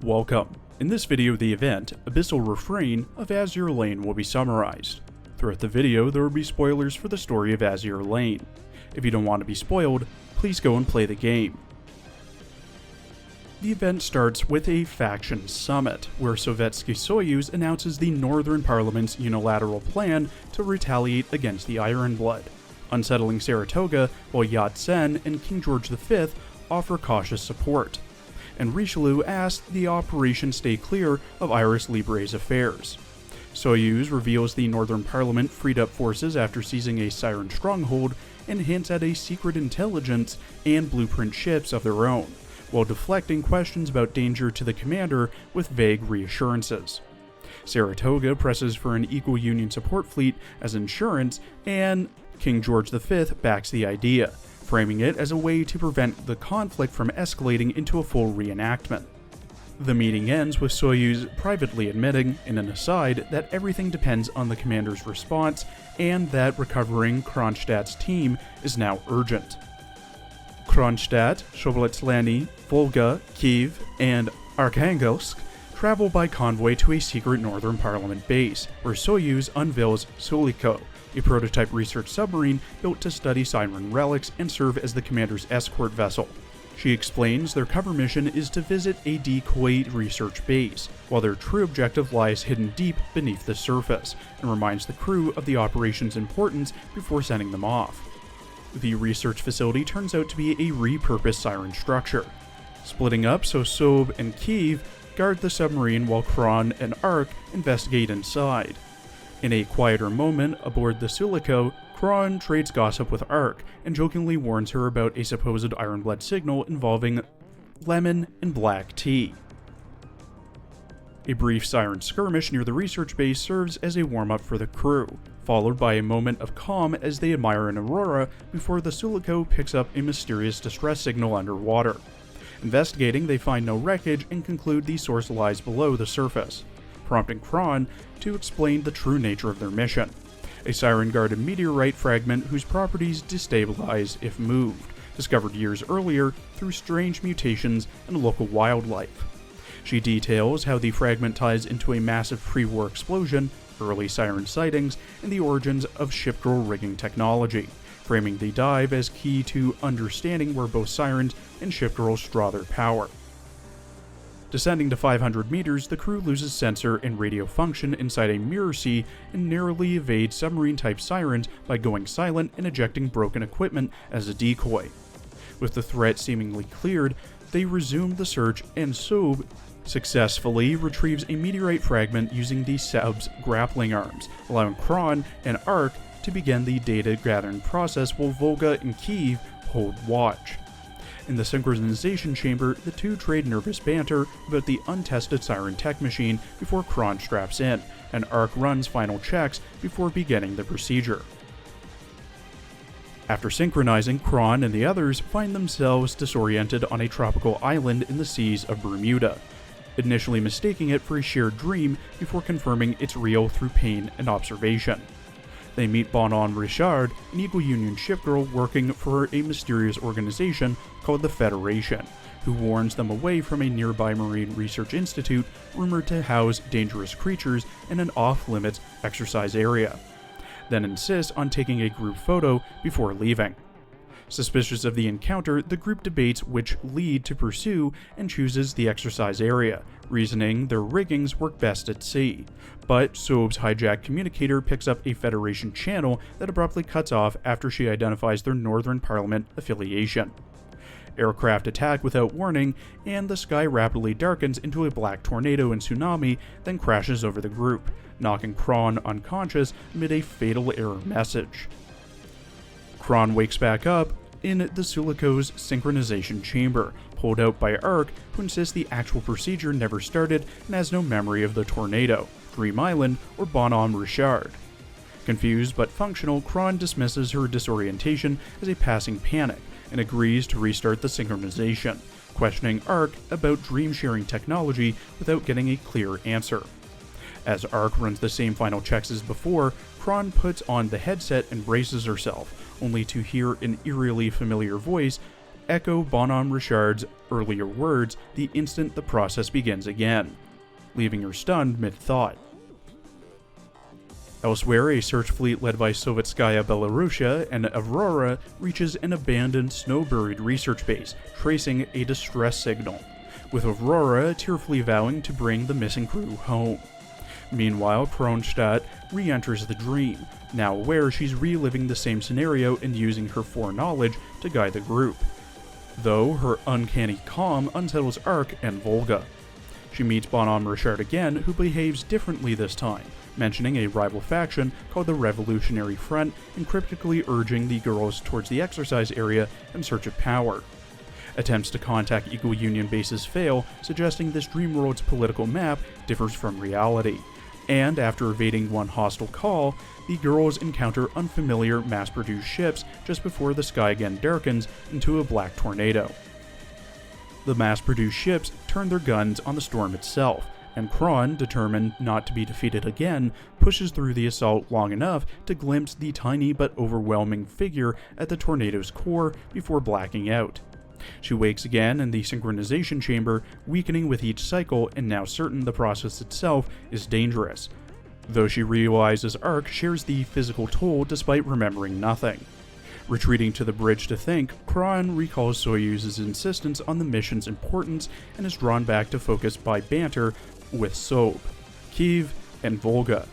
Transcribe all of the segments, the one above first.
Welcome. In this video, the event, Abyssal Refrain of Azur Lane will be summarized. Throughout the video, there will be spoilers for the story of Azur Lane. If you don't want to be spoiled, please go and play the game. The event starts with a faction summit, where Sovietsky Soyuz announces the Northern Parliament's unilateral plan to retaliate against the Iron Blood, unsettling Saratoga, while Yat-sen and King George V offer cautious support, and Richelieu asked the operation stay clear of Iris Libre's affairs. Soyuz reveals the Northern Parliament freed up forces after seizing a Siren stronghold and hints at a secret intelligence and blueprint ships of their own, while deflecting questions about danger to the commander with vague reassurances. Saratoga presses for an equal Union support fleet as insurance, and King George V backs the idea, framing it as a way to prevent the conflict from escalating into a full reenactment. The meeting ends with Soyuz privately admitting, in an aside, that everything depends on the commander's response and that recovering Kronstadt's team is now urgent. Kronstadt, Shobolets-Lany, Volga, Kiev, and Arkhangelsk travel by convoy to a secret Northern Parliament base, where Soyuz unveils Suliko, a prototype research submarine built to study Siren relics and serve as the commander's escort vessel. She explains their cover mission is to visit a decoy research base, while their true objective lies hidden deep beneath the surface, and reminds the crew of the operation's importance before sending them off. The research facility turns out to be a repurposed Siren structure, splitting up so Sob and Kiev guard the submarine while Kron and Ark investigate inside. In a quieter moment aboard the Suliko, Kron trades gossip with Ark and jokingly warns her about a supposed Ironblood signal involving lemon and black tea. A brief Siren skirmish near the research base serves as a warm-up for the crew, followed by a moment of calm as they admire an aurora before the Suliko picks up a mysterious distress signal underwater. Investigating, they find no wreckage and conclude the source lies below the surface, prompting Kron to explain the true nature of their mission: a Siren-guarded meteorite fragment whose properties destabilize if moved, discovered years earlier through strange mutations in local wildlife. She details how the fragment ties into a massive pre-war explosion, early Siren sightings, and the origins of shipgirl rigging technology, framing the dive as key to understanding where both Sirens and shipgirls draw their power. Descending to 500 meters, the crew loses sensor and radio function inside a mirror sea and narrowly evades submarine-type Sirens by going silent and ejecting broken equipment as a decoy. With the threat seemingly cleared, they resume the search, and Sob successfully retrieves a meteorite fragment using the sub's grappling arms, allowing Kron and Ark to begin the data-gathering process while Volga and Kiev hold watch. In the synchronization chamber, the two trade nervous banter about the untested Siren tech machine before Kron straps in, and Ark runs final checks before beginning the procedure. After synchronizing, Kron and the others find themselves disoriented on a tropical island in the seas of Bermuda, initially mistaking it for a shared dream before confirming it's real through pain and observation. They meet Bonan Richard, an Eagle Union shipgirl working for a mysterious organization called the Federation, who warns them away from a nearby marine research institute rumored to house dangerous creatures in an off-limits exercise area, then insists on taking a group photo before leaving. Suspicious of the encounter, the group debates which lead to pursue and chooses the exercise area, reasoning their riggings work best at sea. But Sob's hijacked communicator picks up a Federation channel that abruptly cuts off after she identifies their Northern Parliament affiliation. Aircraft attack without warning, and the sky rapidly darkens into a black tornado and tsunami, then crashes over the group, knocking Kron unconscious amid a fatal error message. Kron wakes back up in the Suliko's synchronization chamber, pulled out by Ark, who insists the actual procedure never started and has no memory of the tornado, Dream Island, or Bonan Richard. Confused but functional, Kron dismisses her disorientation as a passing panic and agrees to restart the synchronization, questioning Ark about dream-sharing technology without getting a clear answer. As Ark runs the same final checks as before, Kron puts on the headset and braces herself, only to hear an eerily familiar voice echo Bonhomme Richard's earlier words the instant the process begins again, leaving her stunned mid-thought. Elsewhere, a search fleet led by Sovetskaya Belorussia and Aurora reaches an abandoned, snow-buried research base, tracing a distress signal, with Aurora tearfully vowing to bring the missing crew home. Meanwhile, Kronstadt re-enters the dream, now aware she's reliving the same scenario and using her foreknowledge to guide the group, though her uncanny calm unsettles Ark and Volga. She meets Bonhomme Richard again, who behaves differently this time, mentioning a rival faction called the Revolutionary Front and cryptically urging the girls towards the exercise area in search of power. Attempts to contact Eagle Union bases fail, suggesting this dream world's political map differs from reality. And after evading one hostile call, the girls encounter unfamiliar mass-produced ships just before the sky again darkens into a black tornado. The mass-produced ships turn their guns on the storm itself, and Kron, determined not to be defeated again, pushes through the assault long enough to glimpse the tiny but overwhelming figure at the tornado's core before blacking out. She wakes again in the synchronization chamber, weakening with each cycle and now certain the process itself is dangerous, though she realizes Ark shares the physical toll despite remembering nothing. Retreating to the bridge to think, Kron recalls Soyuz's insistence on the mission's importance and is drawn back to focus by banter with Sob, Kiev, and Volga,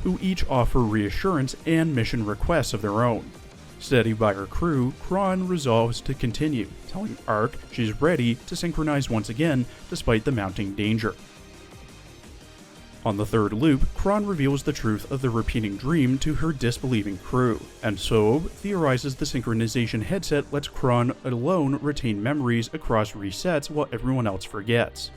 who each offer reassurance and mission requests of their own. Steadied by her crew, Kron resolves to continue, telling Ark she's ready to synchronize once again despite the mounting danger. On the third loop, Kron reveals the truth of the repeating dream to her disbelieving crew, and Sob theorizes the synchronization headset lets Kron alone retain memories across resets while everyone else forgets.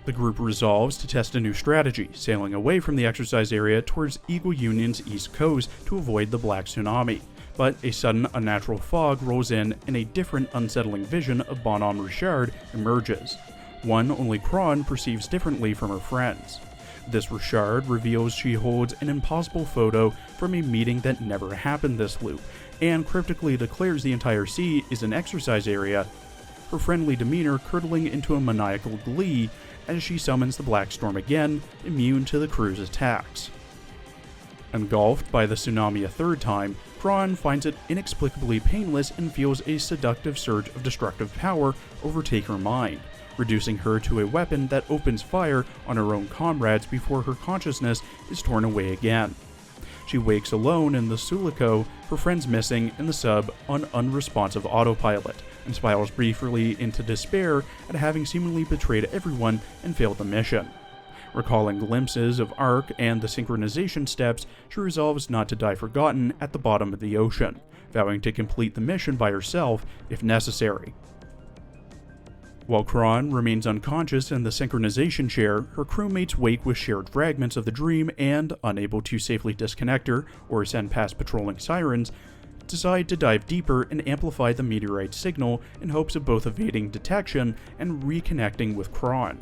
The group resolves to test a new strategy, sailing away from the exercise area towards Eagle Union's east coast to avoid the Black Tsunami. But a sudden unnatural fog rolls in and a different unsettling vision of Bonhomme Richard emerges, one only Kron perceives differently from her friends. This Richard reveals she holds an impossible photo from a meeting that never happened this loop, and cryptically declares the entire sea is an exercise area, her friendly demeanor curdling into a maniacal glee as she summons the Black Storm again, immune to the crew's attacks. Engulfed by the tsunami a third time, Kron finds it inexplicably painless and feels a seductive surge of destructive power overtake her mind, reducing her to a weapon that opens fire on her own comrades before her consciousness is torn away again. She wakes alone in the Sulaco, her friends missing, and the sub on unresponsive autopilot, and spirals briefly into despair at having seemingly betrayed everyone and failed the mission. Recalling glimpses of Ark and the synchronization steps, she resolves not to die forgotten at the bottom of the ocean, vowing to complete the mission by herself if necessary. While Kron remains unconscious in the synchronization chair, her crewmates wake with shared fragments of the dream and, unable to safely disconnect her or send past patrolling sirens, decide to dive deeper and amplify the meteorite signal in hopes of both evading detection and reconnecting with Kron.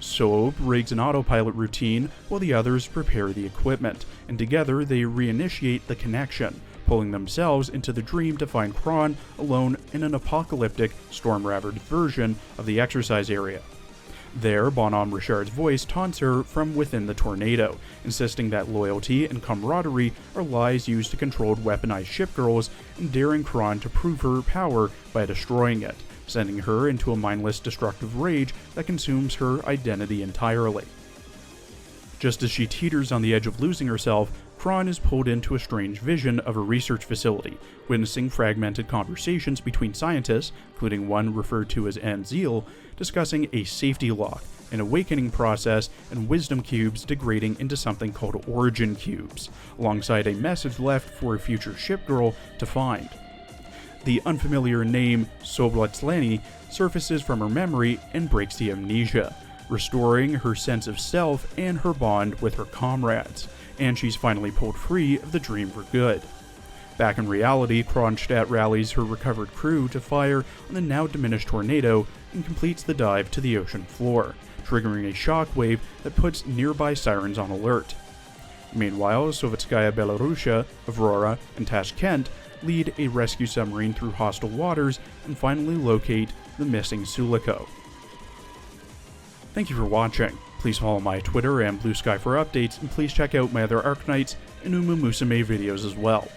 Sob rigs an autopilot routine while the others prepare the equipment, and together they reinitiate the connection, pulling themselves into the dream to find Kron alone in an apocalyptic, storm-ravaged version of the exercise area. There, Bonhomme Richard's voice taunts her from within the tornado, insisting that loyalty and camaraderie are lies used to control weaponized shipgirls, and daring Kron to prove her power by destroying it, sending her into a mindless destructive rage that consumes her identity entirely. Just as she teeters on the edge of losing herself, Kron is pulled into a strange vision of a research facility, witnessing fragmented conversations between scientists, including one referred to as Anzil, discussing a safety lock, an awakening process, and wisdom cubes degrading into something called origin cubes, alongside a message left for a future shipgirl to find. The unfamiliar name Soblatleni surfaces from her memory and breaks the amnesia, restoring her sense of self and her bond with her comrades, and she's finally pulled free of the dream for good. Back in reality, Kronstadt rallies her recovered crew to fire on the now diminished tornado and completes the dive to the ocean floor, triggering a shockwave that puts nearby sirens on alert. Meanwhile, Sovetskaya Belorussia, Aurora, and Tashkent lead a rescue submarine through hostile waters, and finally locate the missing Suliko. Thank you for watching. Please follow my Twitter and Blue Sky for updates, and please check out my other Arknights and Uma Musume videos as well.